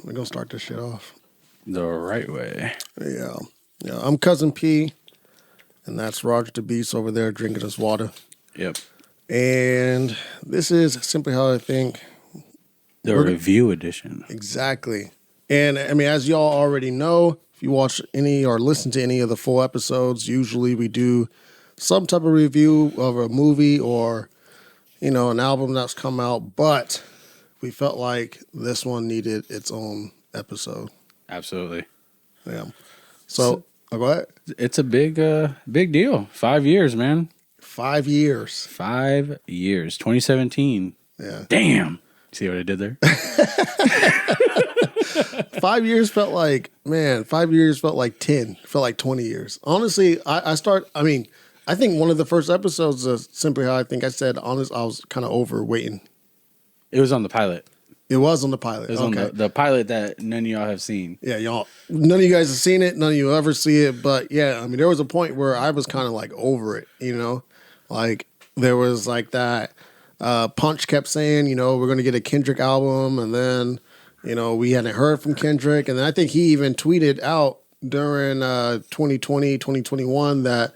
We're gonna start this shit off the right way. Yeah. I'm Cousin P, and that's Roger the Beast over there drinking his water. Yep. And this is Simply How I Think. The review edition. Exactly. And I mean, as y'all already know, if you watch any or listen to any of the full episodes, usually we do some type of review of a movie or, an album that's come out. But we felt like this one needed its own episode. Absolutely. Yeah. So go ahead. It's a big deal. 5 years, man. 5 years. 5 years. 2017. Yeah. Damn. See what I did there? 5 years felt like, 5 years felt like 10, felt like 20 years. Honestly, I think one of the first episodes of Simply How I Think I said, honest, I was kind of over waiting. It was on the pilot. It was on the pilot. It was on the pilot that none of y'all have seen. Yeah, none of you guys have seen it. None of you ever see it. But yeah, I mean, there was a point where I was kind of like over it, Like there was like that Punch kept saying, we're going to get a Kendrick album. And then, we hadn't heard from Kendrick. And then I think he even tweeted out during 2020, 2021 that,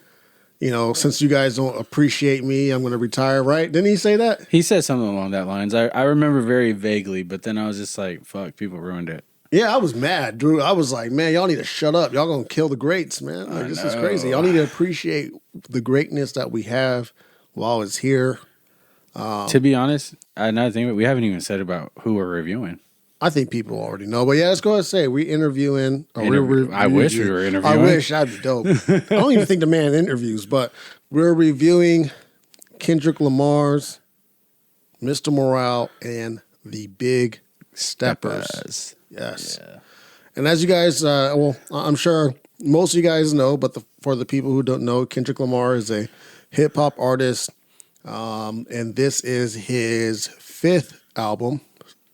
since you guys don't appreciate me, I'm going to retire, right? Didn't he say that? He said something along that lines. I remember very vaguely, but then I was just like, fuck, people ruined it. Yeah, I was mad, Drew. I was like, man, y'all need to shut up. Y'all going to kill the greats, man. Like, this is crazy. Y'all need to appreciate the greatness that we have while it's here. To be honest, another thing, we haven't even said about who we're reviewing. I think people already know, but yeah, let's go ahead and say we interviewing. I wish we were interviewing. I wish, that'd be dope. I don't even think the man interviews, but we're reviewing Kendrick Lamar's Mr. Morale and the Big Steppers. Yes. Yeah. And as you guys, I'm sure most of you guys know, but for the people who don't know, Kendrick Lamar is a hip hop artist, and this is his 5th album.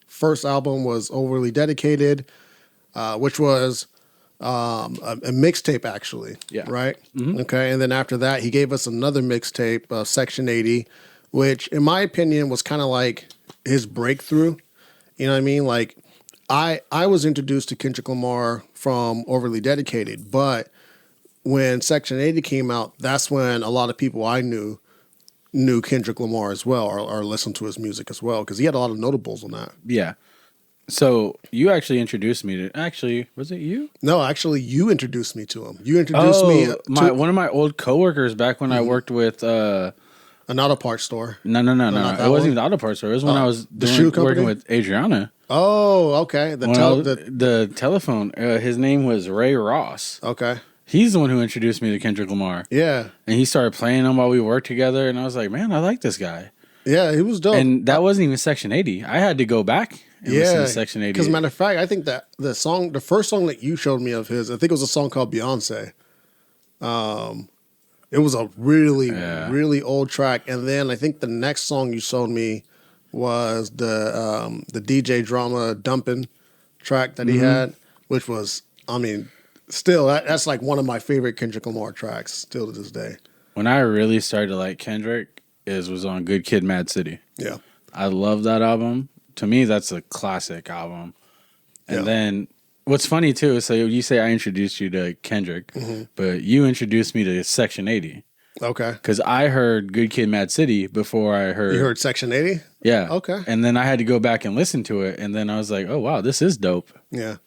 First album was Overly Dedicated, which was a mixtape, actually. Yeah. Right? Mm-hmm. Okay. And then after that, he gave us another mixtape, Section 80, which, in my opinion, was kind of like his breakthrough. You know what I mean? Like, I was introduced to Kendrick Lamar from Overly Dedicated, but when Section 80 came out, that's when a lot of people I knew Kendrick Lamar as well, or listened to his music as well, because he had a lot of notables on that. Yeah. So you actually introduced me to. Actually, was it you? No, actually, you introduced me to him. You introduced me to one of my old coworkers back when I worked with an auto parts store. No. It wasn't even the auto parts store. It was when I was working with Adriana. Oh, okay. The telephone. His name was Ray Ross. Okay. He's the one who introduced me to Kendrick Lamar. Yeah. And he started playing him while we worked together. And I was like, man, I like this guy. Yeah, he was dope. And that wasn't even Section 80. I had to go back and listen to Section 80. Because, matter of fact, I think that the first song that you showed me of his, I think it was a song called Beyonce. It was a really, really old track. And then I think the next song you showed me was the DJ Drama Dumpin' track that he had, which was, still, that's like one of my favorite Kendrick Lamar tracks still to this day. When I really started to like Kendrick was on Good Kid, Mad City. Yeah. I love that album. To me, that's a classic album. And then what's funny too is, so you say I introduced you to Kendrick, but you introduced me to Section 80. Okay. Because I heard Good Kid, Mad City before I heard... You heard Section 80? Yeah. Okay. And then I had to go back and listen to it. And then I was like, oh, wow, this is dope. Yeah.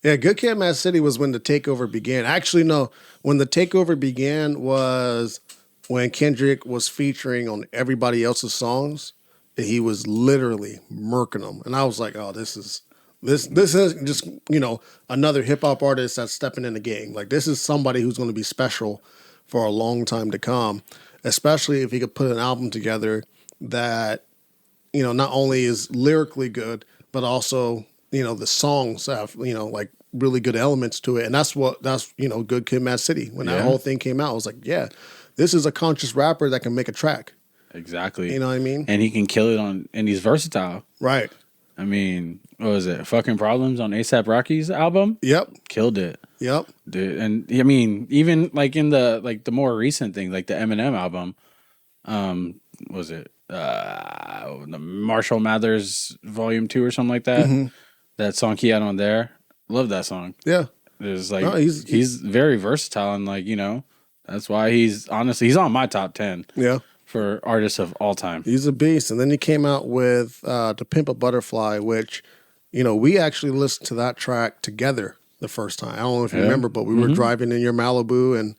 Yeah, Good Kid, Mad City was when the takeover began. Actually, no. When the takeover began was when Kendrick was featuring on everybody else's songs. And he was literally murking them. And I was like, oh, this is just, another hip-hop artist that's stepping in the game. Like, this is somebody who's going to be special for a long time to come, especially if he could put an album together that, not only is lyrically good, but also, the songs have, like really good elements to it. And that's Good Kid, Mad City. When that whole thing came out, I was like, yeah, this is a conscious rapper that can make a track. Exactly. You know what I mean? And he can kill it and he's versatile. Right. I mean, what was it? Fucking Problems on A$AP Rocky's album? Yep. Killed it. Yep. Dude, and I mean, even like in the more recent thing, like the Eminem album, was it the Marshall Mathers Volume 2 or something like that? that song he had on there. Love that song. Yeah. It's like No, he's very versatile, and like, you know, that's why he's on my top 10 Yeah. for artists of all time. He's a beast. And then he came out with To Pimp a Butterfly, which, you know, we actually listened to that track together the first time. I don't know if you remember, but we were driving in your Malibu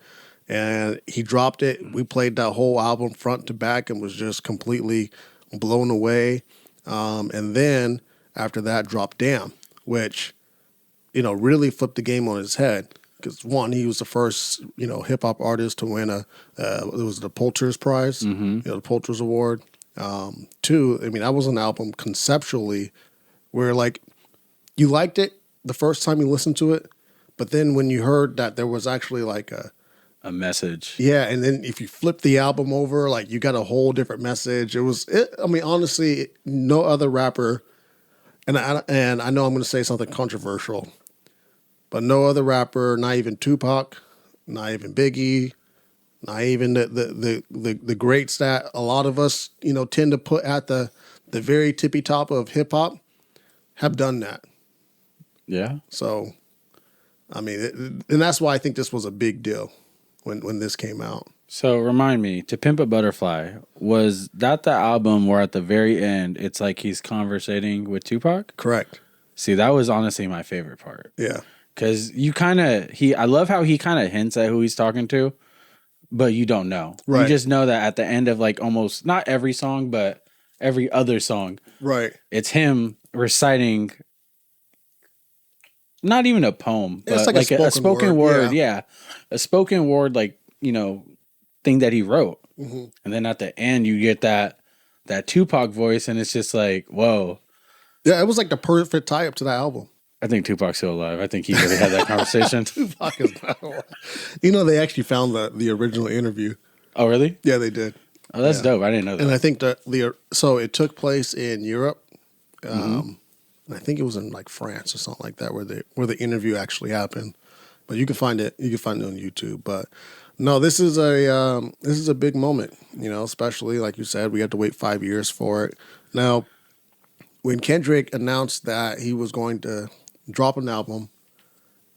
and he dropped it. We played that whole album front to back and was just completely blown away. And then after that dropped Damn, which, you know, really flipped the game on his head. Because one, he was the first, you know, hip hop artist to win it was the Pulitzer Prize, you know, the Pulitzer Award. Two, I mean, that was an album conceptually where like you liked it the first time you listened to it, but then when you heard that there was actually like a message, yeah, and then if you flip the album over, like you got a whole different message. I mean, honestly, no other rapper, and I know I'm going to say something controversial. But no other rapper, not even Tupac, not even Biggie, not even the greats that a lot of us, you know, tend to put at the very tippy top of hip hop, have done that. Yeah. So, I mean, and that's why I think this was a big deal when this came out. So remind me, To Pimp a Butterfly, was that the album where at the very end it's like he's conversating with Tupac? Correct. See, that was honestly my favorite part. Yeah. Because I love how he kind of hints at who he's talking to, but you don't know. Right. You just know that at the end of like almost, not every song, but every other song. Right. It's him reciting, not even a poem, but it's like a spoken word. Yeah. A spoken word, like, you know, thing that he wrote. Mm-hmm. And then at the end, you get that Tupac voice, and it's just like, whoa. Yeah, it was like the perfect tie up to that album. I think Tupac's still alive. I think he really had that conversation. Tupac is not alive. You know, they actually found the original interview. Oh, really? Yeah, they did. Oh, that's dope. I didn't know that. And I think so it took place in Europe. I think it was in like France or something like that, where the interview actually happened. But you can find it. You can find it on YouTube. But no, this is a big moment. You know, especially like you said, we had to wait 5 years for it. Now, when Kendrick announced that he was going to drop an album,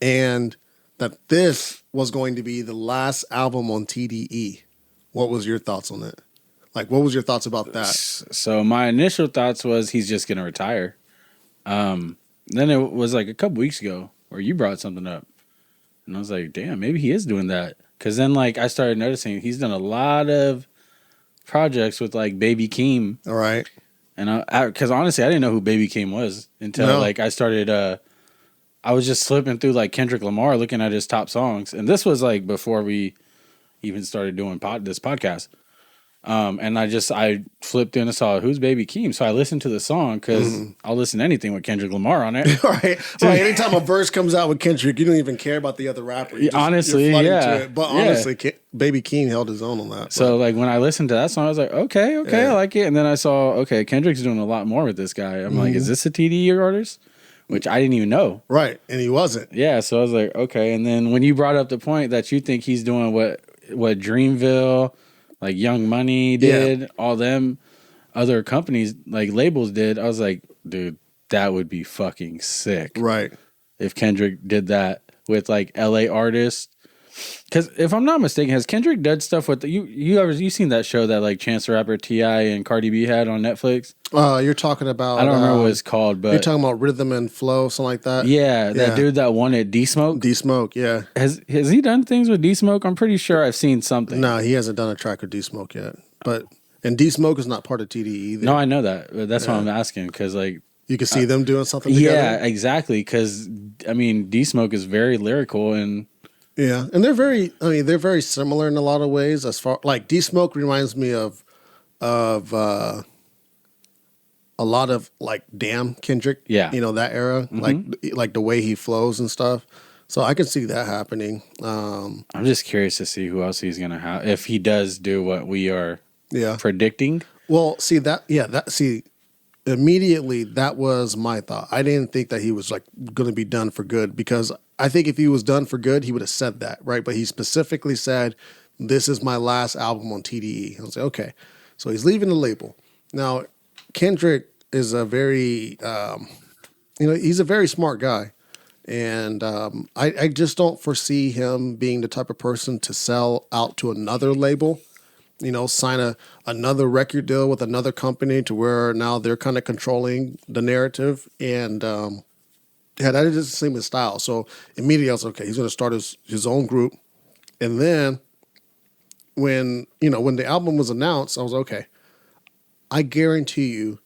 and that this was going to be the last album on TDE, what was your thoughts on it? Like, what was your thoughts about that? So my initial thoughts was he's just gonna retire. Then it was like a couple weeks ago where you brought something up, and I was like, damn, maybe he is doing that. Because then like I started noticing he's done a lot of projects with like Baby Keem. All right. And because honestly, I didn't know who Baby Keem was until like I started. I was just slipping through like Kendrick Lamar, looking at his top songs, and this was like before we even started doing this podcast. And I flipped in and saw who's Baby Keem, so I listened to the song because I'll listen to anything with Kendrick Lamar on it. Right. Anytime a verse comes out with Kendrick, you don't even care about the other rapper. Honestly, yeah. But honestly, Baby Keem held his own on that. So like when I listened to that song, I was like, okay, I like it. And then I saw, okay, Kendrick's doing a lot more with this guy. I'm like, is this a TDE artist? Which I didn't even know. Right, and he wasn't. Yeah, so I was like, okay. And then when you brought up the point that you think he's doing what Dreamville, like Young Money did, all them other companies, like labels did, I was like, dude, that would be fucking sick. Right. If Kendrick did that with like LA artists. Because if I'm not mistaken, has Kendrick done stuff with you seen that show that like Chance the Rapper, T.I. and Cardi B had on Netflix? You're talking about, I don't remember what it's called, but you're talking about Rhythm and Flow, something like that. Yeah, that dude that won it, D-Smoke. D-Smoke, yeah. Has he done things with D-Smoke? I'm pretty sure I've seen something. No, he hasn't done a track with D-Smoke yet. And D-Smoke is not part of TDE either. No, I know that. But that's why I'm asking, because like you can see them doing something together. Yeah, exactly. Because I mean, D-Smoke is very lyrical and. Yeah, and they're very similar in a lot of ways. As far like D-Smoke reminds me of a lot of like Damn Kendrick. Yeah, you know that era, like the way he flows and stuff. So I can see that happening. I'm just curious to see who else he's gonna have if he does do what we are predicting. Well, see immediately that was my thought. I didn't think that he was like going to be done for good, because I think if he was done for good, he would have said that, right? But he specifically said, "This is my last album on TDE." I was like, okay, so he's leaving the label. Now, Kendrick is a very he's a very smart guy. And I just don't foresee him being the type of person to sell out to another label, sign another record deal with another company to where now they're kind of controlling the narrative. And that doesn't seem his style. So immediately I was okay, he's going to start his own group. And then when the album was announced, I was okay, I guarantee you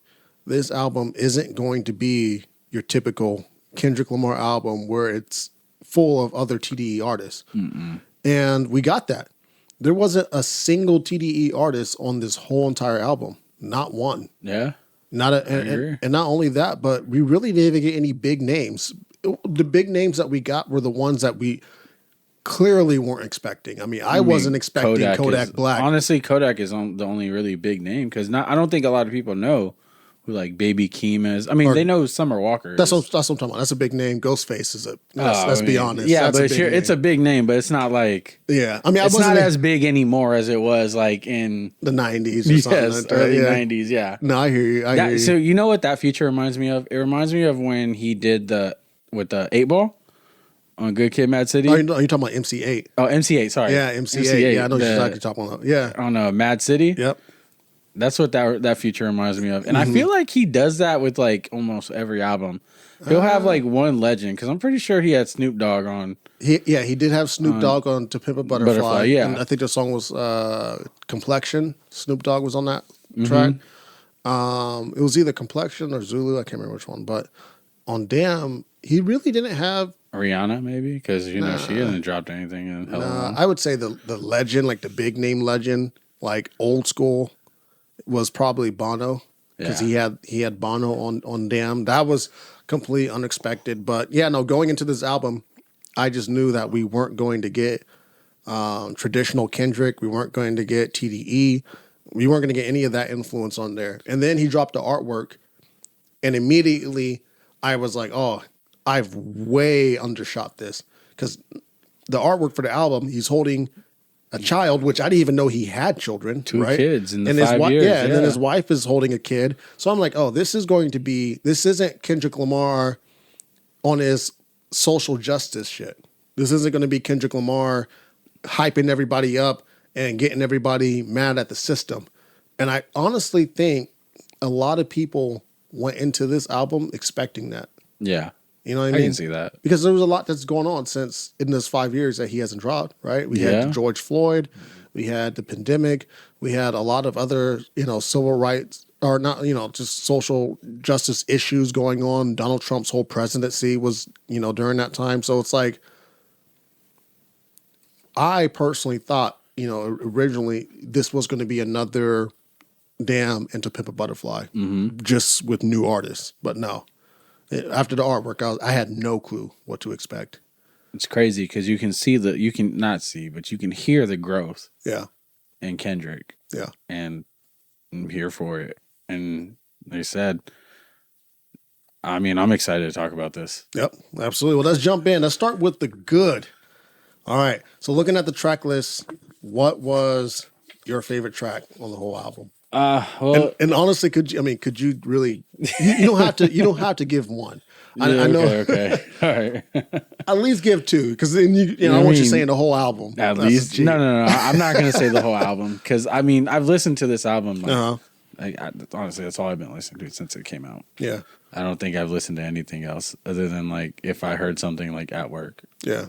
this album isn't going to be your typical Kendrick Lamar album where it's full of other TDE artists. Mm-mm. And we got that. There wasn't a single TDE artist on this whole entire album. Not one. Yeah. And not only that, but we really didn't even get any big names. The big names that we got were the ones that we clearly weren't expecting. I mean, I wasn't expecting Kodak Black. Honestly, Kodak is the only really big name because I don't think a lot of people know who like Baby Keem is. I mean, they know Summer Walker. That's what I'm talking about. That's a big name. Ghostface is let's be honest. Yeah, that's but it's a big name, but it's not like I mean, it's not as big anymore as it was like in the 90s or something. Yes, early 90s. Yeah. No, I hear you. I hear you. So you know what that feature reminds me of? It reminds me of when he did with the 8-Ball on Good Kid, Mad City. Oh, you're talking about MC8. Oh, MC8. Sorry. Yeah, MC8. Yeah, I know what you're talking about. Yeah, on Mad City. Yep. That's what that feature reminds me of. And I feel like he does that with like almost every album. He'll have like one legend because I'm pretty sure he had Snoop Dogg on. He did have Snoop Dogg on To Pimp a Butterfly. Yeah. And I think the song was Complexion. Snoop Dogg was on that track. It was either Complexion or Zulu. I can't remember which one. But on Damn, he really didn't have Rihanna, maybe, because she hasn't dropped anything in hell long. I would say the legend, like the big name legend, like old school, was probably Bono because he had Bono on Damn. That was completely unexpected. But yeah, no, going into this album, I just knew that we weren't going to get traditional Kendrick. We weren't going to get TDE. We weren't going to get any of that influence on there. And then he dropped the artwork, and immediately I was like, oh, I've way undershot this because the artwork for the album, he's holding a child, which I didn't even know he had children. Two right? kids in the 5 years. Yeah, and then his wife is holding a kid. So I'm like, oh, this isn't Kendrick Lamar on his social justice shit. This isn't going to be Kendrick Lamar hyping everybody up and getting everybody mad at the system. And I honestly think a lot of people went into this album expecting that. Yeah. You know what I mean? I can see that. Because there was a lot that's going on since in those 5 years that he hasn't dropped, right? We had George Floyd, we had the pandemic, we had a lot of other, civil rights or not, just social justice issues going on. Donald Trump's whole presidency was, during that time. So it's like, I personally thought, originally this was going to be another Damn and To Pimp a Butterfly, just with new artists. But no. After the artwork, I had no clue what to expect. It's crazy because you can not see, but you can hear the growth. Yeah. In Kendrick. Yeah. And I'm here for it. And they said, I mean, I'm excited to talk about this. Yep, absolutely. Well, let's jump in. Let's start with the good. All right. So looking at the track list, what was your favorite track on the whole album? Well, and honestly, could you really? You don't have to give one. I know. Okay. All right. At least give two, because then I want you saying the whole album. At least, no. I'm not going to say the whole album because I've listened to this album. Honestly, that's all I've been listening to since it came out. Yeah. I don't think I've listened to anything else other than like if I heard something like at work. Yeah.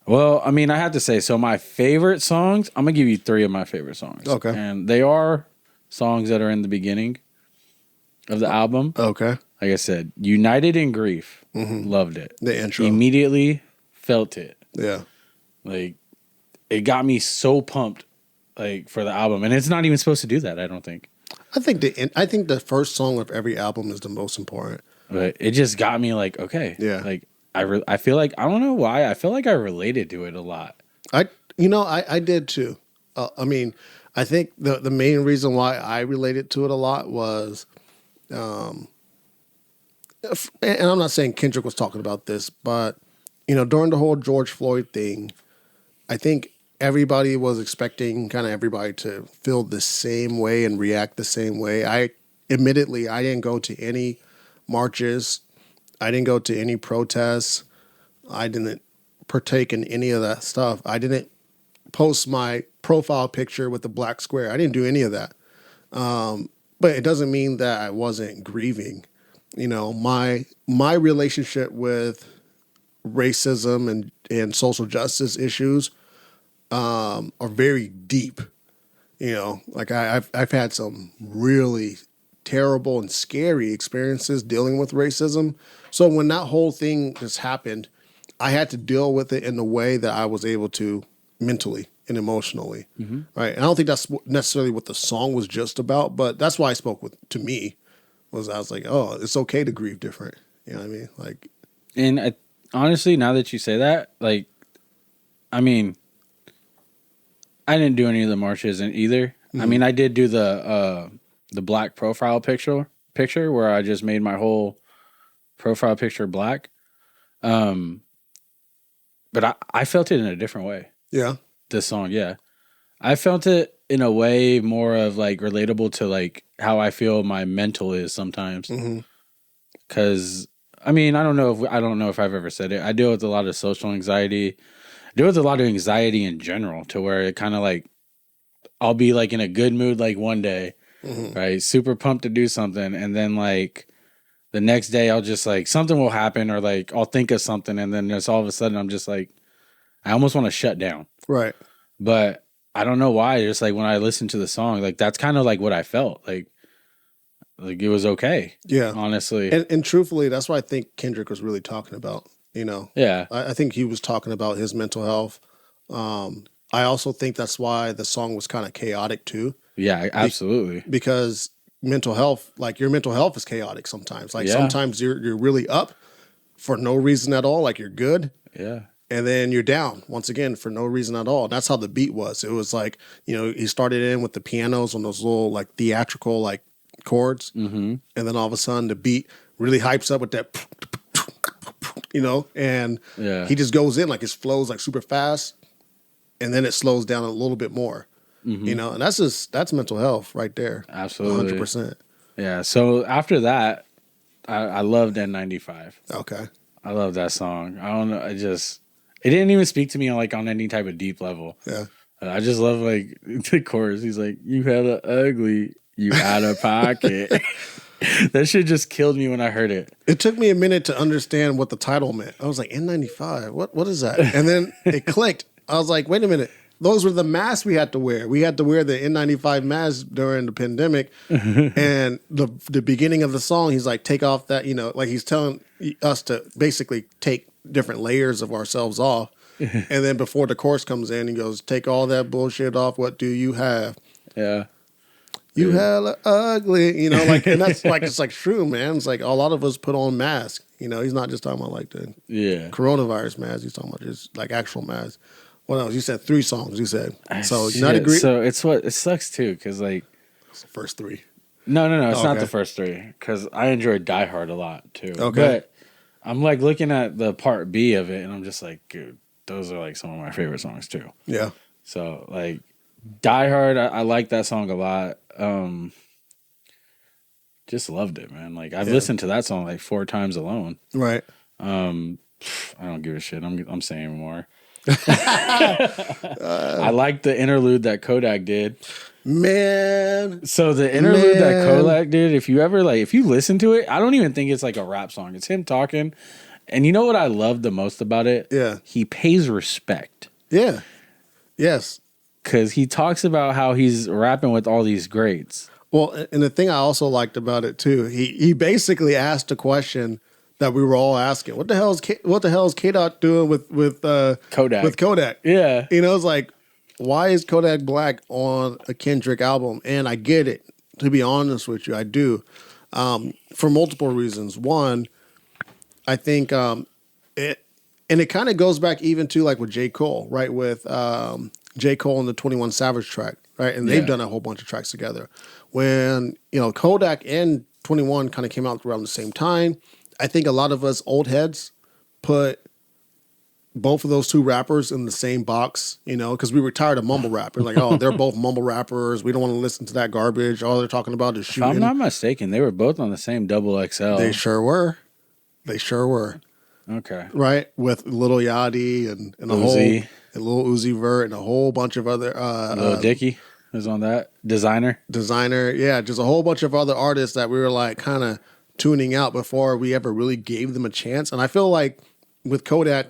Well, I have to say, so my favorite songs, I'm going to give you 3 of my favorite songs. Okay. And they are songs that are in the beginning of the album. Okay. Like I said, United in Grief. Loved it. The intro. Immediately felt it. Yeah. Like, it got me so pumped like for the album. And it's not even supposed to do that, I don't think. I think the first song of every album is the most important. But it just got me like, okay. Yeah. Like, I feel like, I don't know why, I feel like I related to it a lot. I did too. I think the main reason why I related to it a lot was, and I'm not saying Kendrick was talking about this, but, during the whole George Floyd thing, I think everybody was expecting kind of everybody to feel the same way and react the same way. Admittedly, I didn't go to any marches I didn't go to any protests. I didn't partake in any of that stuff. I didn't post my profile picture with the black square. I didn't do any of that. But it doesn't mean that I wasn't grieving. You know, my relationship with racism and social justice issues are very deep. You know, like I've had some really terrible and scary experiences dealing with racism. So when that whole thing just happened, I had to deal with it in the way that I was able to mentally and emotionally, right? And I don't think that's necessarily what the song was just about, but that's why I spoke to me, was I was like, oh, it's okay to grieve different. You know what I mean? Like, and honestly, now that you say that, like, I mean, I didn't do any of the marches either. I mean, I did do the black profile picture where I just made my whole profile picture black. But I felt it in a different way. yeah. This song, yeah. I felt it in a way more of like relatable to like how I feel my mental is sometimes. Cause I mean, I don't know if I've ever said it. I deal with a lot of social anxiety. I deal with a lot of anxiety in general, to where it kind of like, I'll be like in a good mood like one day, right? Super pumped to do something. And then like the next day I'll just like, something will happen, or like I'll think of something, and then just all of a sudden I'm just like, I almost want to shut down. Right. But I don't know why. Just like when I listened to the song, like that's kind of like what I felt. Like it was okay. Yeah. Honestly. And truthfully, that's what I think Kendrick was really talking about, you know? Yeah. I think he was talking about his mental health. I also think that's why the song was kind of chaotic too. Yeah, absolutely. Because mental health, like your mental health is chaotic sometimes. Like sometimes you're really up for no reason at all, like you're good. Yeah. And then you're down once again for no reason at all. That's how the beat was. It was like, you know, he started in with the pianos on those little like theatrical like chords. And then all of a sudden the beat really hypes up with that, you know, and he just goes in like his flows like super fast. And then it slows down a little bit more, you know, and that's mental health right there. Absolutely. 100%. Yeah. So after that, I loved N95. Okay. I love that song. I don't know. It didn't even speak to me on any type of deep level. Yeah. I just love like the chorus. He's like, "You hella ugly, you out of pocket." That shit just killed me when I heard it. It took me a minute to understand what the title meant. I was like, N95, what is that? And then it clicked. I was like, wait a minute. Those were the masks we had to wear. We had to wear the N95 mask during the pandemic. And the beginning of the song, he's like, take off that, you know, like he's telling us to basically take different layers of ourselves off. And then before the chorus comes in, he goes, take all that bullshit off. What do you have? Yeah. You hella ugly, you know, like, and that's like, it's like true, man. It's like a lot of us put on masks, you know, he's not just talking about like the coronavirus mask. He's talking about just like actual masks. What else? You said 3 songs. You said so. You not agree? So it sucks too, because like it's the first 3. No, it's not the first 3, because I enjoyed Die Hard a lot too. Okay, but I'm like looking at the part B of it, and I'm just like, dude, those are like some of my favorite songs too. Yeah. So like Die Hard, I like that song a lot. Just loved it, man. Like I've listened to that song like 4 times alone. Right. I don't give a shit. I'm saying more. I like the interlude that Kodak did. Man. So the interlude that Kodak did, if you listen to it, I don't even think it's like a rap song. It's him talking. And you know what I love the most about it? Yeah. He pays respect. Yeah. Yes. Because he talks about how he's rapping with all these greats. Well, and the thing I also liked about it too, he basically asked a question that we were all asking. What the hell is K-Dot doing with Kodak? With Kodak, yeah. You know, it's like, why is Kodak Black on a Kendrick album? And I get it. To be honest with you, I do, for multiple reasons. One, I think it kind of goes back even to like with J. Cole, right? With J. Cole and the 21 Savage track, right? And they've done a whole bunch of tracks together. When you know Kodak and 21 kind of came out around the same time. I think a lot of us old heads put both of those 2 rappers in the same box, you know, because we were tired of mumble rap. We're like, oh, they're both mumble rappers. We don't want to listen to that garbage. All they're talking about is shooting. If I'm not mistaken, they were both on the same XXL. They sure were. They sure were. Okay. Right? With Lil Yachty and a Uzi. whole and Lil Uzi Vert and a whole bunch of other Lil Dicky was on that. Designer. Yeah, just a whole bunch of other artists that we were like kind of tuning out before we ever really gave them a chance. And I feel like with Kodak,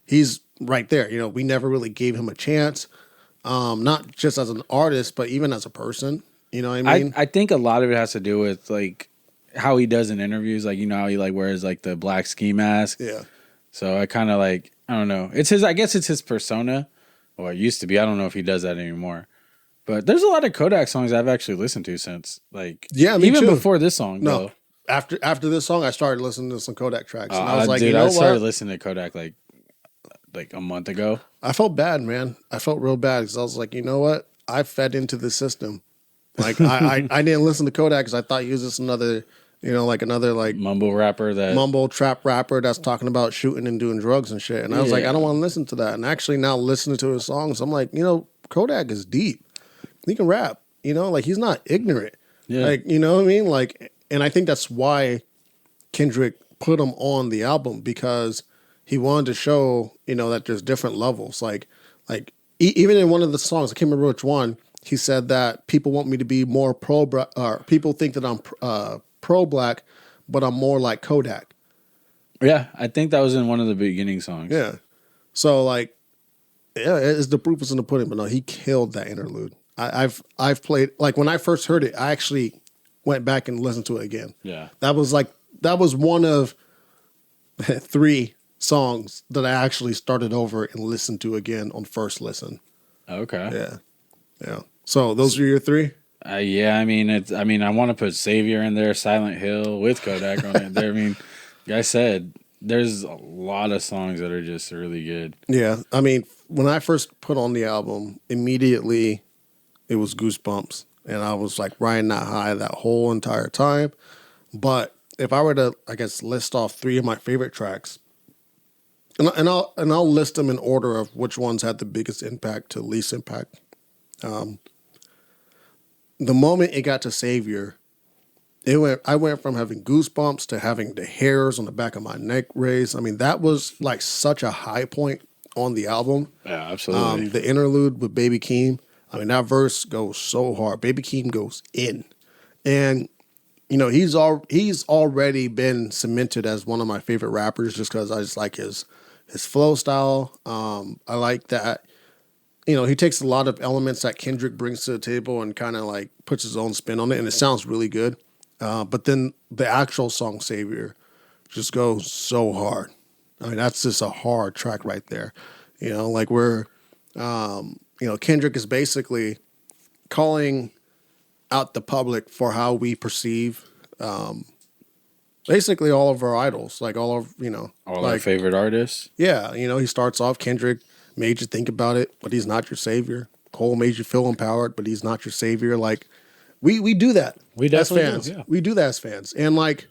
he's right there. You know, we never really gave him a chance, not just as an artist, but even as a person. You know what I mean? I think a lot of it has to do with like how he does in interviews. Like, you know how he like wears like the black ski mask. Yeah. So I kind of like, I don't know. It's his, I guess it's his persona. Or it used to be. I don't know if he does that anymore. But there's a lot of Kodak songs I've actually listened to since, like, me even too. before this song. No, though. after this song, I started listening to some Kodak tracks, and I was like, dude, you know I started what? listening to Kodak like a month ago. I felt bad, man. I felt real bad because I was like, you know what? I fed into the system. Like I didn't listen to Kodak because I thought he was just another, you know, like another like Mumble rapper mumble trap rapper that's talking about shooting and doing drugs and shit. And I was like, I don't want to listen to that. And actually now listening to his songs, I'm like, you know, Kodak is deep. He can rap. You know, like he's not ignorant. Yeah. Like, you know what I mean? Like, and I think that's why Kendrick put him on the album because he wanted to show, you know, that there's different levels. Like even in one of the songs, I can't remember which one, he said that people want me to be more people think that I'm pro black, but I'm more like Kodak. Yeah, I think that was in one of the beginning songs. Yeah. So like, yeah, it's the proof is in the pudding, but no, he killed that interlude. I've played, like when I first heard it, I actually went back and listened to it again. Yeah. That was one of 3 songs that I actually started over and listened to again on first listen. Okay. Yeah. Yeah. So those are your 3? Yeah, I mean, I want to put Savior in there, Silent Hill with Kodak on it. There, I mean, like I said, there's a lot of songs that are just really good. Yeah. I mean, when I first put on the album, immediately it was Goosebumps. And I was like riding that high that whole entire time. But if I were to, I guess, list off 3 of my favorite tracks, and I'll list them in order of which ones had the biggest impact to least impact. The moment it got to Savior, I went from having goosebumps to having the hairs on the back of my neck raised. I mean, that was like such a high point on the album. Yeah, absolutely. The interlude with Baby Keem, I mean, that verse goes so hard. Baby Keem goes in. And, you know, he's already been cemented as one of my favorite rappers just because I just like his flow style. I like that, you know, he takes a lot of elements that Kendrick brings to the table and kind of like puts his own spin on it, and it sounds really good. But then the actual song Savior just goes so hard. I mean, that's just a hard track right there. You know, like you know, Kendrick is basically calling out the public for how we perceive basically all of our idols, like all of, you know. All like, our favorite artists. Yeah, you know, he starts off, Kendrick made you think about it, but he's not your savior. Cole made you feel empowered, but he's not your savior. Like, we do that. We definitely as fans. do, yeah. We do that as fans. And like,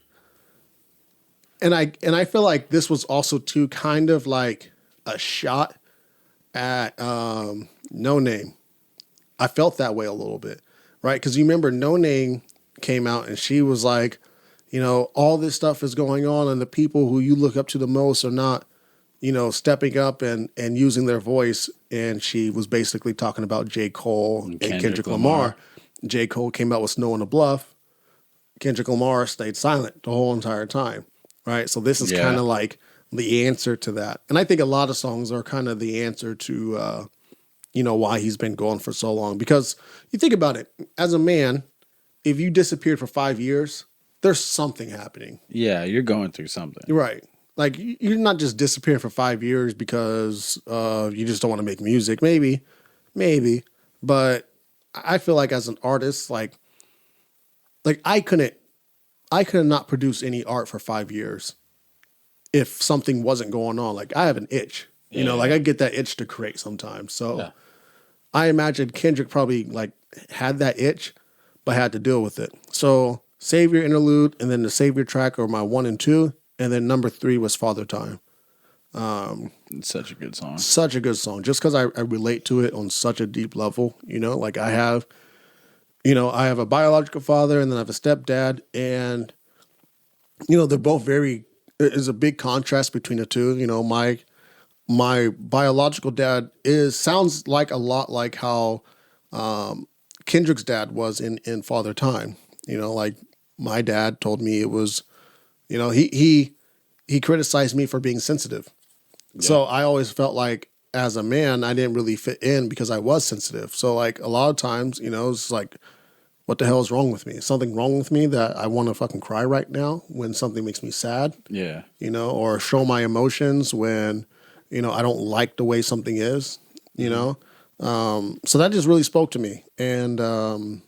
and I feel like this was also too kind of like a shot at No Name. I felt that way a little bit, right? Because you remember No Name came out and she was like, you know, all this stuff is going on and the people who you look up to the most are not, you know, stepping up and using their voice. And she was basically talking about J. Cole and Kendrick Lamar. J. Cole came out with Snow on the Bluff. Kendrick Lamar stayed silent the whole entire time, right? So this is kind of like the answer to that. And I think a lot of songs are kind of the answer to, you know, why he's been gone for so long. Because you think about it, as a man, if you disappeared for 5 years, there's something happening. Yeah, you're going through something. Right. Like, you're not just disappearing for 5 years because you just don't want to make music. Maybe. But I feel like as an artist, like I could not produce any art for 5 years if something wasn't going on. Like, I have an itch. You know, like I get that itch to create sometimes. So I imagine Kendrick probably like had that itch, but had to deal with it. So Savior interlude, and then the Savior track are my 1 and 2. And then number 3 was Father Time. It's such a good song. Such a good song. Just because I relate to it on such a deep level, you know, like I have a biological father and then I have a stepdad, and, you know, they're both very is a big contrast between the two. You know, my biological dad sounds like a lot like how Kendrick's dad was in Father Time. You know, like my dad told me it was, you know, he criticized me for being sensitive. Yeah. So I always felt like as a man, I didn't really fit in because I was sensitive. So like a lot of times, you know, it's like, what the hell is wrong with me? Is something wrong with me that I want to fucking cry right now when something makes me sad? Yeah. You know, or show my emotions when, you know, I don't like the way something is, you know? So that just really spoke to me. And,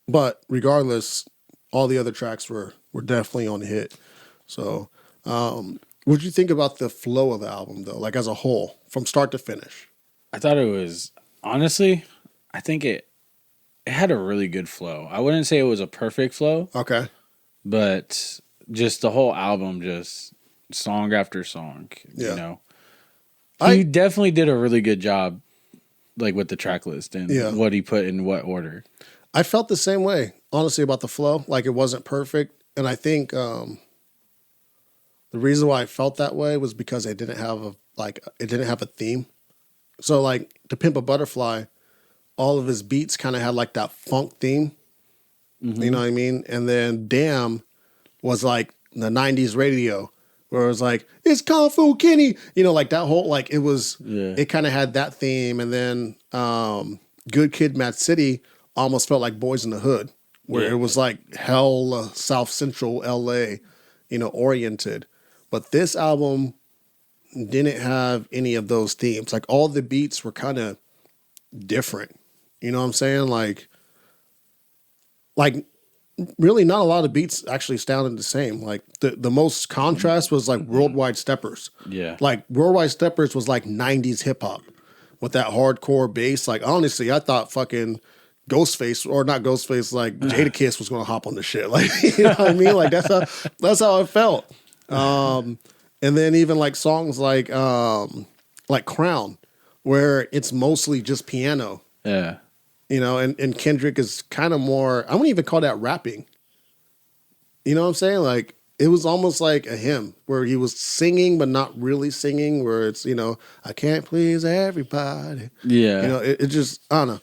but regardless, all the other tracks were definitely on the hit. So, what did you think about the flow of the album though? Like as a whole, from start to finish? I thought it was, honestly, I think it had a really good flow. I wouldn't say it was a perfect flow. Okay. But just the whole album, just song after song, you know. He definitely did a really good job, like with the track list and what he put in what order. I felt the same way, honestly, about the flow. Like it wasn't perfect. And I think the reason why I felt that way was because it didn't have a theme. So like To Pimp a Butterfly, all of his beats kind of had like that funk theme. Mm-hmm. You know what I mean? And then Damn was like the 90s radio where it was like, it's Kung Fu Kenny. You know, like that whole, like it was, it kind of had that theme. And then Good Kid, Mad City almost felt like Boys in the Hood, where it was like hell South Central LA, you know, oriented. But this album didn't have any of those themes. Like all the beats were kind of different. You know what I'm saying? Like really not a lot of beats actually sounded the same. Like the most contrast was like Worldwide Steppers. Yeah. Like Worldwide Steppers was like 90s hip hop with that hardcore bass. Like honestly, I thought fucking Ghostface, or not Ghostface, like Jadakiss was gonna hop on the shit. Like, you know what I mean? Like that's how it felt. And then even like songs like Crown, where it's mostly just piano. Yeah. You know, and Kendrick is kind of more, I wouldn't even call that rapping. You know what I'm saying? Like, it was almost like a hymn where he was singing, but not really singing, where it's, you know, I can't please everybody. Yeah. You know, it just, I don't know.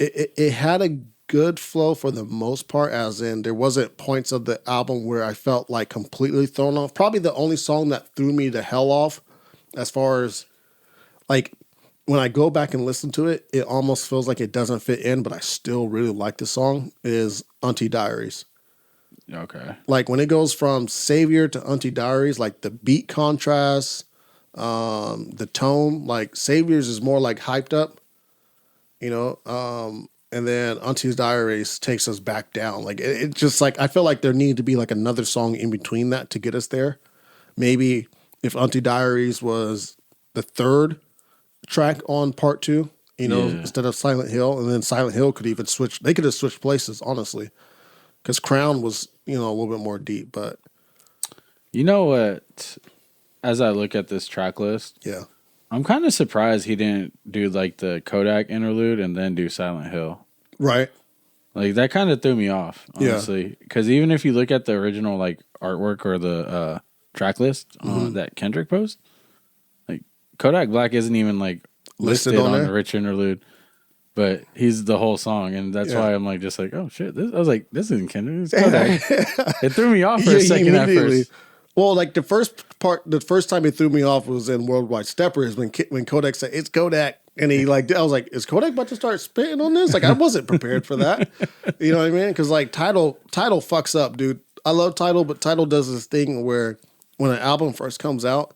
It had a good flow for the most part, as in there wasn't points of the album where I felt like completely thrown off. Probably the only song that threw me the hell off as far as, like, when I go back and listen to it, it almost feels like it doesn't fit in, but I still really like the song, is Auntie Diaries. Okay. Like when it goes from Savior to Auntie Diaries, like the beat contrast, the tone, like Savior's is more like hyped up, you know, and then Auntie's Diaries takes us back down. Like it just like, I feel like there needed to be like another song in between that to get us there. Maybe if Auntie Diaries was the third track on part 2, you know, instead of Silent Hill, and then Silent Hill could even switch. They could have switched places, honestly, because Crown was, you know, a little bit more deep. But you know what? As I look at this track list, I'm kind of surprised he didn't do like the Kodak interlude and then do Silent Hill. Right. Like that kind of threw me off, honestly, because even if you look at the original like artwork or the track list that Kendrick posted, Kodak Black isn't even like listed on the Rich Interlude, but he's the whole song, and that's why I'm like just like, oh shit! I was like, this isn't Kendrick, it's Kodak. It threw me off for a second at first. Well, like the first time it threw me off was in Worldwide Steppers when Kodak said it's Kodak, and he like, I was like, is Kodak about to start spitting on this? Like I wasn't prepared for that. You know what I mean? Because like Tidal fucks up, dude. I love Tidal, but Tidal does this thing where when an album first comes out,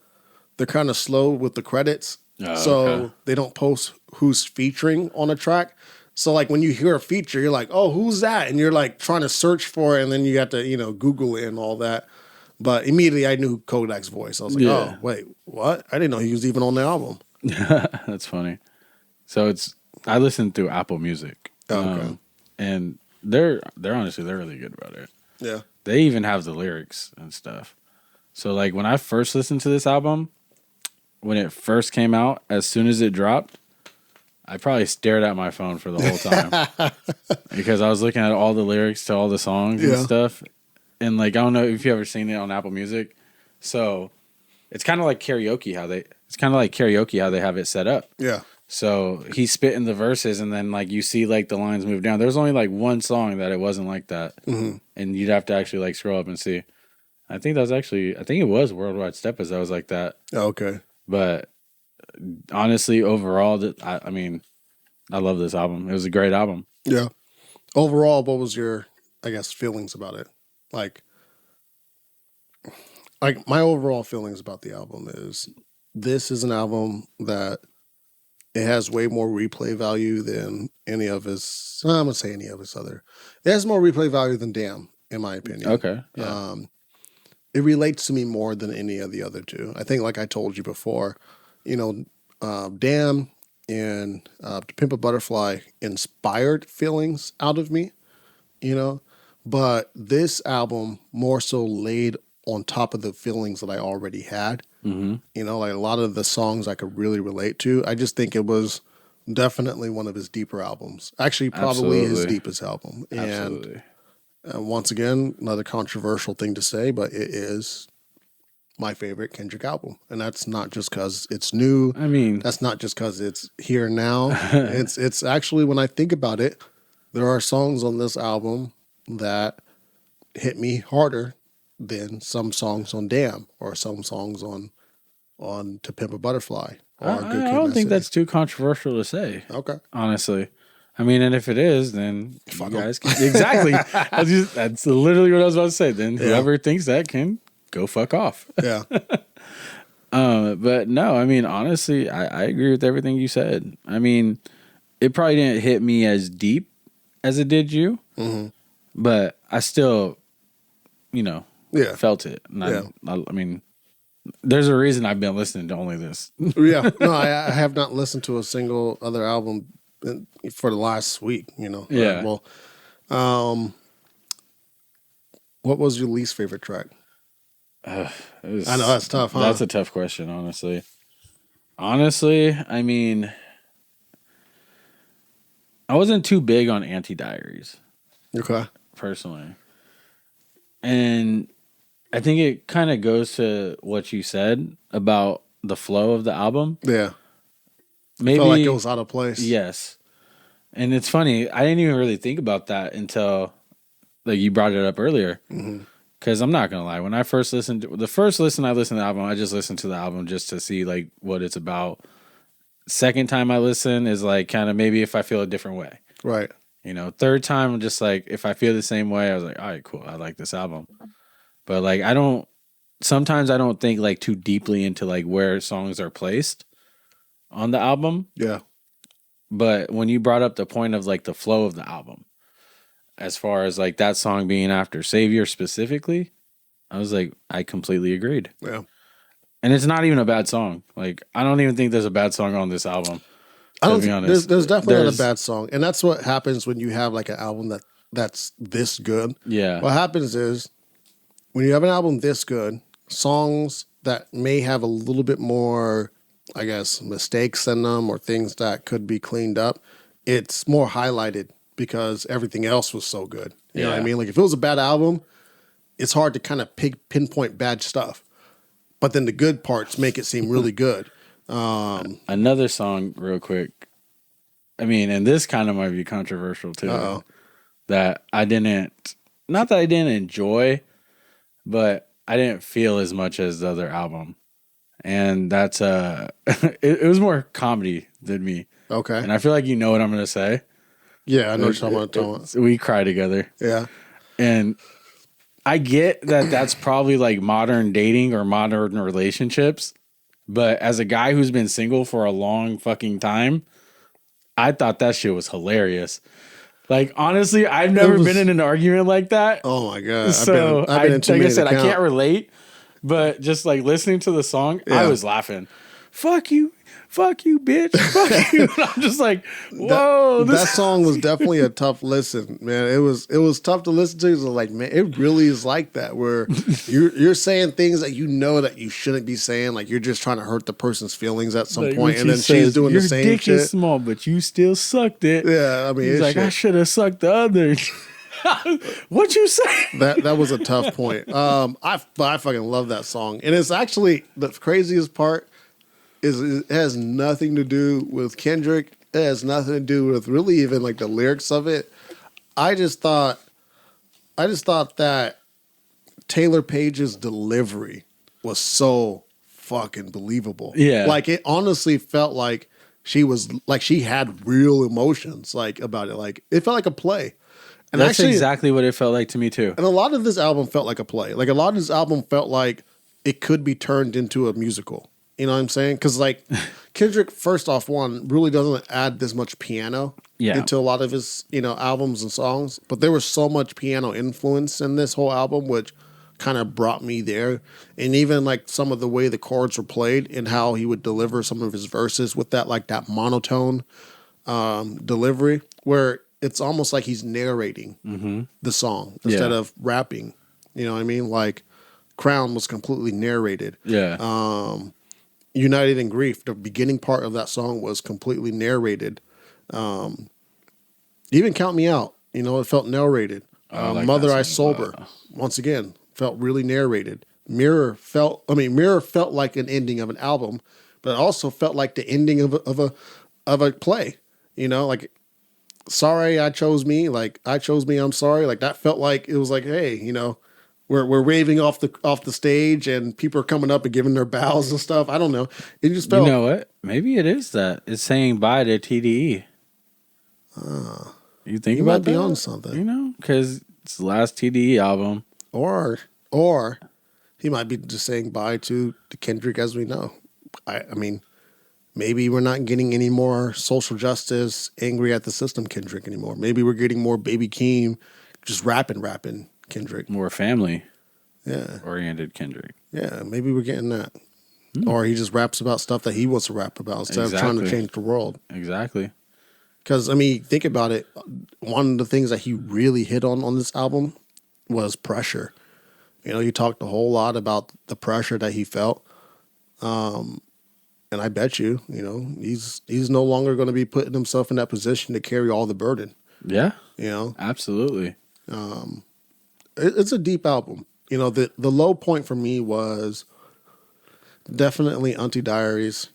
they're kind of slow with the credits. So they don't post who's featuring on a track. So like when you hear a feature, you're like, oh, who's that? And you're like trying to search for it, and then you got to, you know, Google it and all that. But immediately I knew Kodak's voice. I was like, oh, wait, what? I didn't know he was even on the album. That's funny. So I listened through Apple Music. And they're honestly, they're really good about it. Yeah. They even have the lyrics and stuff. So like when I first listened to this album, when it first came out, as soon as it dropped, I probably stared at my phone for the whole time because I was looking at all the lyrics to all the songs and stuff. And like, I don't know if you ever seen it on Apple Music, So it's kind of like karaoke how they have it set up. Yeah. So he's spitting the verses, and then like you see like the lines move down. There's only like one song that it wasn't like that, and you'd have to actually like scroll up and see. I think it was Worldwide Steppers that was like that. Oh, okay. But honestly, overall, I mean, I love this album. It was a great album. Yeah. Overall, what was your, I guess, feelings about it? Like my overall feelings about the album is this is an album that it has way more replay value than any of his. I'm gonna say any of his other. It has more replay value than Damn, in my opinion. Okay. Yeah. It relates to me more than any of the other two. I think, like I told you before, Damn and To Pimp a Butterfly inspired feelings out of me, but this album more so laid on top of the feelings that I already had. Mm-hmm. Like a lot of the songs I could really relate to. I just think it was definitely one of his deeper albums. Actually, probably his deepest album. Absolutely. And once again, another controversial thing to say, but it is my favorite Kendrick album. And that's not just because it's new. I mean, that's not just because it's here now. It's actually, when I think about it, there are songs on this album that hit me harder than some songs on Damn or some songs on To Pimp a Butterfly. Or I don't think that's too controversial to say. Okay. Honestly. I mean, and if it is, then you guys can. Exactly. That's literally what I was about to say. Then whoever thinks that can go fuck off. Yeah. But no, I mean, honestly, I agree with everything you said. I mean, it probably didn't hit me as deep as it did you, but I still, felt it. And I mean, there's a reason I've been listening to only this. Yeah. No, I have not listened to a single other album for the last week, Yeah. What was your least favorite track? I know that's tough, huh? That's a tough question, honestly. I mean, I wasn't too big on Anti-Diaries. Okay. Personally. And I think it kind of goes to what you said about the flow of the album. Yeah. Maybe felt like it was out of place. Yes. And it's funny, I didn't even really think about that until like you brought it up earlier. Because I'm not gonna lie, when I first listened to I listened to the album, I just listened to the album just to see like what it's about. Second time I listen is like kind of maybe if I feel a different way. Right. Third time, I'm just like, if I feel the same way, I was like, all right, cool, I like this album. But like sometimes I don't think like too deeply into like where songs are placed on the album. Yeah. But when you brought up the point of like the flow of the album, as far as like that song being after Savior specifically, I was like, I completely agreed. Yeah. And it's not even a bad song. Like, I don't even think there's a bad song on this album. To be honest. There's definitely not a bad song. And that's what happens when you have like an album that's this good. Yeah. What happens is when you have an album this good, songs that may have a little bit more, I guess, mistakes in them or things that could be cleaned up, it's more highlighted because everything else was so good. You know what I mean? Like if it was a bad album, it's hard to kind of pinpoint bad stuff. But then the good parts make it seem really good. Another song real quick. I mean, and this kind of might be controversial too. Uh-oh. That I didn't enjoy, but I didn't feel as much as the other album. And that's it was more comedy than me. Okay. And I feel like you know what I'm going to say. Yeah, I know what you're talking about. We cry together. Yeah. And I get that that's probably like modern dating or modern relationships. But as a guy who's been single for a long fucking time, I thought that shit was hilarious. Like, honestly, I've never been in an argument like that. Oh my God. So I've been in too like I many said, to I count. can't relate. But just like listening to the song, I was laughing. Fuck you, bitch. Fuck you. And I'm just like, whoa. That song was definitely a tough listen, man. It was tough to listen to. It was like, man, it really is like that where you're saying things that you know that you shouldn't be saying. Like you're just trying to hurt the person's feelings at some point, and then she's doing the same shit. Your dick is small, but you still sucked it. Yeah, I mean, he's like, I should have sucked the other. What you say? That was a tough point. I fucking love that song, and it's actually the craziest part is it has nothing to do with Kendrick. It has nothing to do with really even like the lyrics of it. I just thought that Taylor Page's delivery was so fucking believable. Yeah, like it honestly felt like she had real emotions like about it. Like it felt like a play. And that's actually, exactly what it felt like to me too. And a lot of this album felt like a play. Like a lot of this album felt like it could be turned into a musical. You know what I'm saying? Because like Kendrick, first off, one really doesn't add this much piano into a lot of his albums and songs. But there was so much piano influence in this whole album, which kind of brought me there. And even like some of the way the chords were played and how he would deliver some of his verses with that monotone delivery where it's almost like he's narrating the song instead of rapping. You know what I mean? Like Crown was completely narrated. Yeah. United in Grief, the beginning part of that song was completely narrated. Even Count Me Out, it felt narrated. like Mother I Sober, once again, felt really narrated. Mirror felt like an ending of an album, but it also felt like the ending of a play. Like Sorry I Chose Me, like I Chose Me, I'm Sorry. Like that felt like it was like, hey, we're waving off the stage and people are coming up and giving their bows and stuff. I don't know. It just felt. You know what? Maybe it is that. It's saying bye to TDE. You think about might be that? on something. Because it's the last TDE album. Or he might be just saying bye to Kendrick as we know. I mean, maybe we're not getting any more social justice, angry at the system Kendrick anymore. Maybe we're getting more Baby Keem, just rapping Kendrick. More family Yeah. oriented Kendrick. Yeah, maybe we're getting that. Or he just raps about stuff that he wants to rap about instead of trying to change the world. Exactly. Because, I mean, think about it. One of the things that he really hit on this album was pressure. He talked a whole lot about the pressure that he felt. And I bet you, he's no longer going to be putting himself in that position to carry all the burden. Yeah. Absolutely. It's a deep album. The low point for me was definitely Auntie Diaries.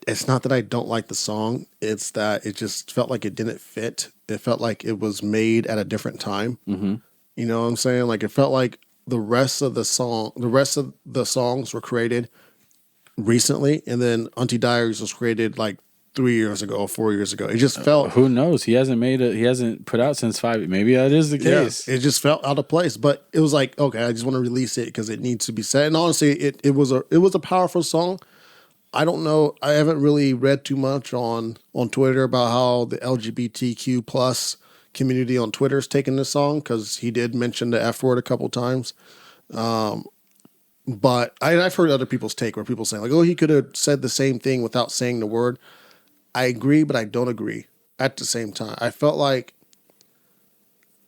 It's not that I don't like the song. It's that it just felt like it didn't fit. It felt like it was made at a different time. Mm-hmm. You know what I'm saying? Like it felt like the rest of the songs were created recently, and then Auntie Diaries was created like 3 years ago or 4 years ago. It just felt. Who knows? He hasn't put out since 5. Maybe that is the case. Yeah, it just felt out of place. But it was like, okay, I just want to release it because it needs to be said. And honestly, it was a powerful song. I don't know. I haven't really read too much on Twitter about how the LGBTQ plus community on Twitter is taking this song because he did mention the F word a couple times. But I've heard other people's take where people saying like, oh, he could have said the same thing without saying the word. I agree, but I don't agree at the same time. I felt like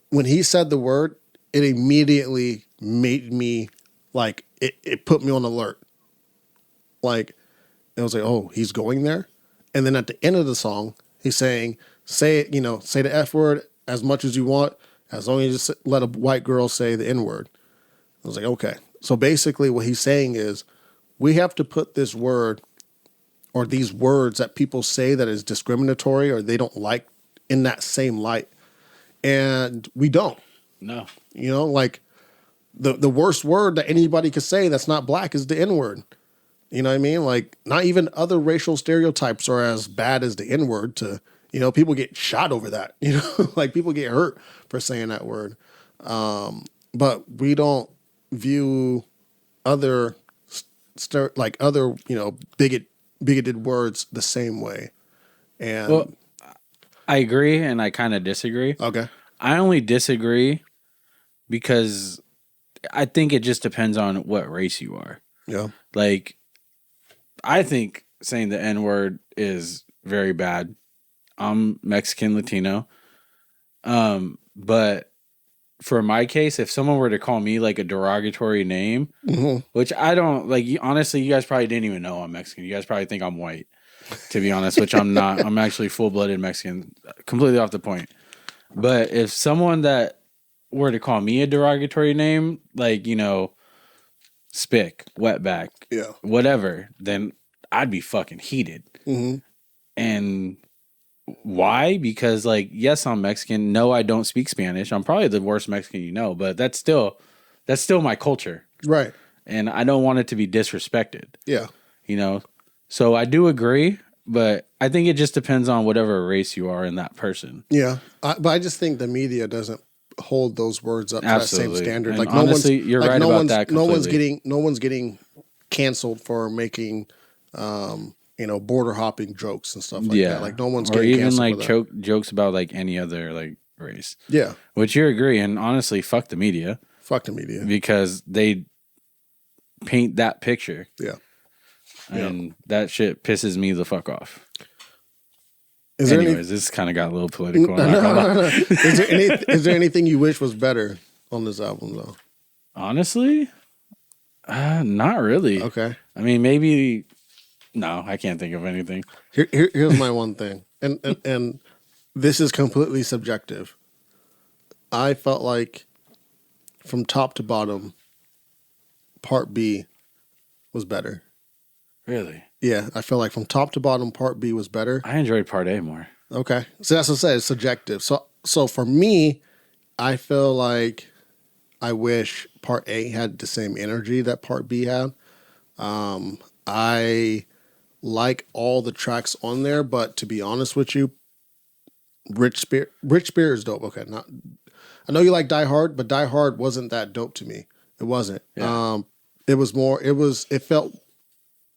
when he said the word, it immediately made me like, it put me on alert. Like, it was like, oh, he's going there. And then at the end of the song, he's saying, say the F word as much as you want, as long as you just let a white girl say the N word. I was like, okay. So basically what he's saying is we have to put this word or these words that people say that is discriminatory or they don't like in that same light. And we don't. No. Like the worst word that anybody could say that's not black is the N word. You know what I mean? Like, not even other racial stereotypes are as bad as the N-word to, people get shot over that. Like people get hurt for saying that word. But we don't view other, bigoted words the same way. And well, I agree and I kind of disagree. Okay. I only disagree because I think it just depends on what race you are. Yeah. Like, I think saying the N-word is very bad. I'm Mexican Latino. But for my case, if someone were to call me like a derogatory name, which I don't like, honestly, you guys probably didn't even know I'm Mexican. You guys probably think I'm white, to be honest, which I'm not. I'm actually full-blooded Mexican, completely off the point. But if someone that were to call me a derogatory name, like, you know, spick, wetback, Yeah. whatever, then I'd be fucking heated. Mm-hmm. And why? Because, like, yes, I'm Mexican. No, I don't speak Spanish. I'm probably the worst Mexican you know, but that's still my culture. Right. And I don't want it to be disrespected. Yeah. You know? So I do agree, but I think it just depends on whatever race you are in that person. Yeah. But I just think the media doesn't hold those words up to that same standard. And like honestly, you're right about that completely. No one's getting canceled for making border hopping jokes and stuff like that. Like no one's getting canceled. Or even like jokes about like any other like race. Yeah. Which you agree, and honestly, fuck the media. Fuck the media. Because they paint that picture. Yeah. And that shit pisses me the fuck off. This kind of got a little political. No. Is there anything you wish was better on this album, though? Honestly, not really. Okay. I mean, maybe. No, I can't think of anything. Here's my one thing, and this is completely subjective. I felt like from top to bottom, Part B was better. Really? Yeah, I feel like from top to bottom, Part B was better. I enjoyed Part A more. Okay, so that's what I said. It's subjective. So for me, I feel like I wish Part A had the same energy that Part B had. I like all the tracks on there, but to be honest with you, Rich Spirit is dope. Okay, I know you like Die Hard, but Die Hard wasn't that dope to me. It wasn't. Yeah. It felt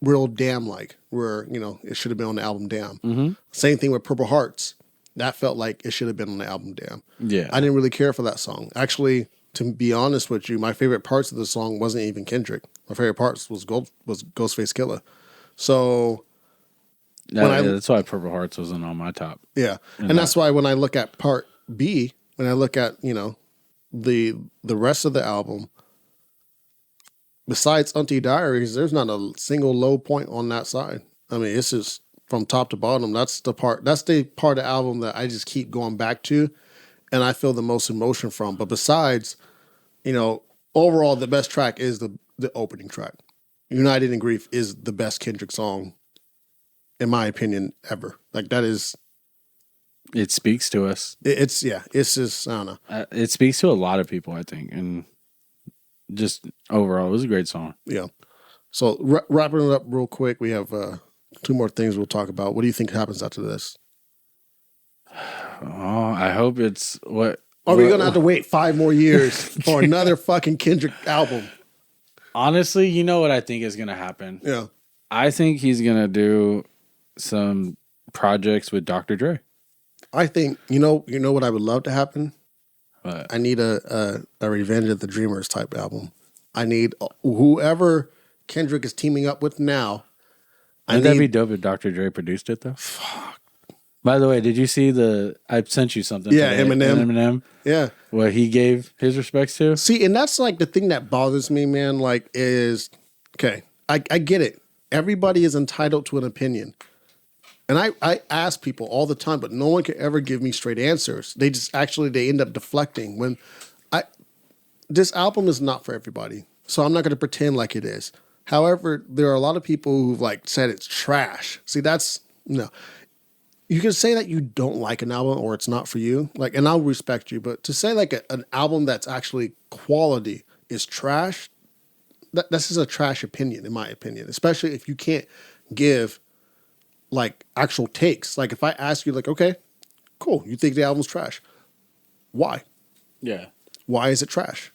real Damn like, where, you know, it should have been on the album Damn. Mm-hmm. Same thing with Purple Hearts. That felt like it should have been on the album Damn. Yeah. I didn't really care for that song. Actually, to be honest with you, my favorite parts of the song wasn't even Kendrick. My favorite parts was Ghostface Killah. So that's why Purple Hearts wasn't on my top. Yeah. And that's why when I look at Part B, when I look at, you know, the rest of the album, besides Auntie Diaries, there's not a single low point on that side. I mean, it's just from top to bottom. That's the part of the album that I just keep going back to and I feel the most emotion from. But besides, you know, overall the best track is the opening track. United in Grief is the best Kendrick song, in my opinion, ever. Like, that is... It speaks to us. It's just, I don't know. It speaks to a lot of people, I think, and just overall, it was a great song. Yeah. So wrapping it up real quick, we have 2 more things we'll talk about. What do you think happens after this? Oh, I hope it's what... Are we going to have to wait 5 more years for another fucking Kendrick album? Honestly, you know what I think is going to happen? Yeah. I think he's going to do some projects with Dr. Dre. I think, you know what I would love to happen? What? I need a Revenge of the Dreamers type album. I need whoever Kendrick is teaming up with now. Wouldn't that be dope if Dr. Dre produced it, though? Fuck. By the way, did you see I sent you something. Yeah, today. Eminem. Yeah. What he gave his respects to. See, and that's like the thing that bothers me, man, like is, okay, I get it. Everybody is entitled to an opinion. And I ask people all the time, but no one can ever give me straight answers. They end up deflecting. When this album is not for everybody, so I'm not going to pretend like it is. However, there are a lot of people who've like said it's trash. See, no. You can say that you don't like an album or it's not for you, like, and I'll respect you. But to say like an album that's actually quality is trash, this is a trash opinion, in my opinion. Especially if you can't give like actual takes. Like if I ask you, like, okay, cool, you think the album's trash? Why? Yeah. Why is it trash?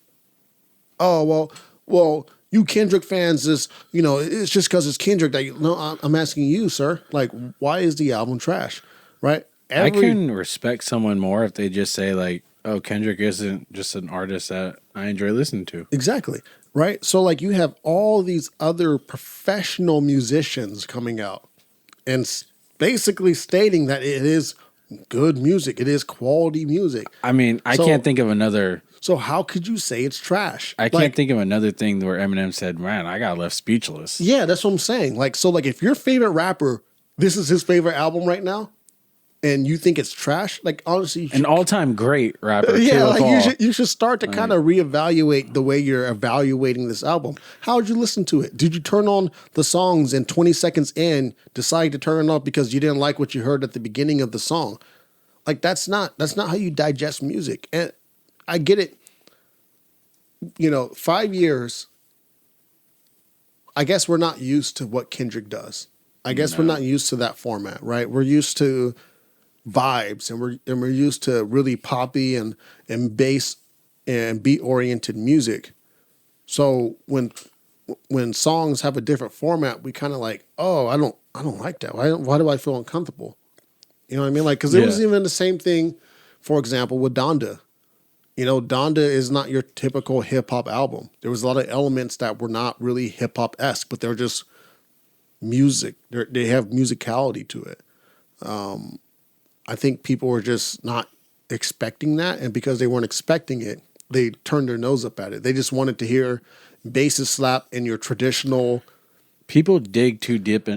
Oh, well, you Kendrick fans is, it's just because it's Kendrick that no, I'm asking you, sir. Like, why is the album trash? Right? I can respect someone more if they just say like, oh, Kendrick isn't just an artist that I enjoy listening to. Exactly. Right? So like you have all these other professional musicians coming out and basically stating that it is good music. It is quality music. I mean, I can't think of another. So how could you say it's trash? I can't think of another thing where Eminem said, man, I got left speechless. Yeah, that's what I'm saying. Like, so like if your favorite rapper, this is his favorite album right now, and you think it's trash, like honestly, An all-time great rapper. yeah, like you should start to kind of reevaluate the way you're evaluating this album. How did you listen to it? Did you turn on the songs and 20 seconds in decide to turn it off because you didn't like what you heard at the beginning of the song? Like that's not how you digest music. And I get it. 5 years. I guess we're not used to what Kendrick does. I guess we're not used to that format, right? We're used to vibes, and we're used to really poppy and bass and beat oriented music. So when songs have a different format, we kind of like, oh, I don't like that. Why do I feel uncomfortable? You know what I mean? Like, because it was even the same thing, for example, with Donda. Donda is not your typical hip hop album. There was a lot of elements that were not really hip hop esque, but they're just music. They have musicality to it. I think people were just not expecting that, and because they weren't expecting it, they turned their nose up at it. They just wanted to hear basses slap in your traditional. People dig too deep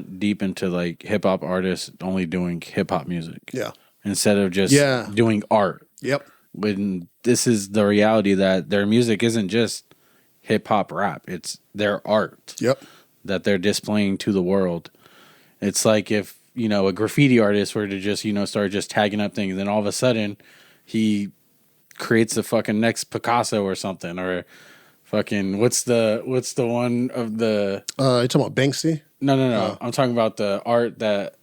into like hip hop artists only doing hip hop music. Yeah. Instead of just doing art. Yep. When this is the reality that their music isn't just hip hop rap, it's their art. Yep. That they're displaying to the world. It's like if, a graffiti artist were to just, start just tagging up things, and then all of a sudden he creates the fucking next Picasso or something, or fucking what's the one of the you talking about Banksy? No. I'm talking about the art that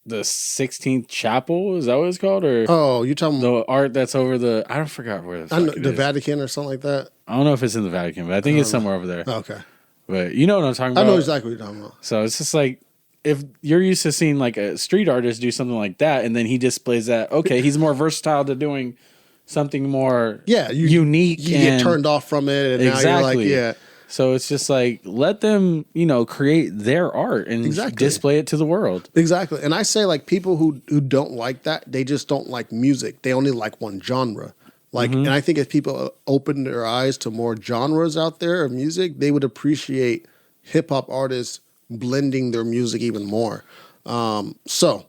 the 16th Chapel, is that what it's called? Or you're talking the art that's over the I don't forgot where the Vatican or something like that. I don't know if it's in the Vatican, but I think it's somewhere over there. Okay. But you know what I'm talking about? I know exactly what you're talking about. So it's just like, if you're used to seeing like a street artist do something like that, and then he displays that, okay, he's more versatile to doing something more unique. You get turned off from it, and now you're like, So it's just like, let them, create their art and display it to the world. Exactly. And I say, like, people who don't like that, they just don't like music. They only like one genre. Like, and I think if people open their eyes to more genres out there of music, they would appreciate hip hop artists blending their music even more. So,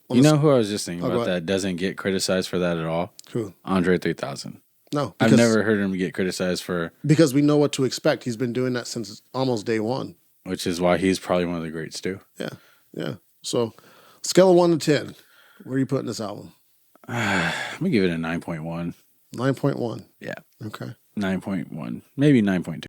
who I was just thinking about that doesn't get criticized for that at all? Who? Andre 3000. No, I've never heard him get criticized for, because we know what to expect. He's been doing that since almost day one, which is why he's probably one of the greats too. Yeah. So, scale of 1 to 10, where are you putting this album? I'm gonna give it a 9.1. 9.1. Yeah. Okay. 9.1, maybe 9.2.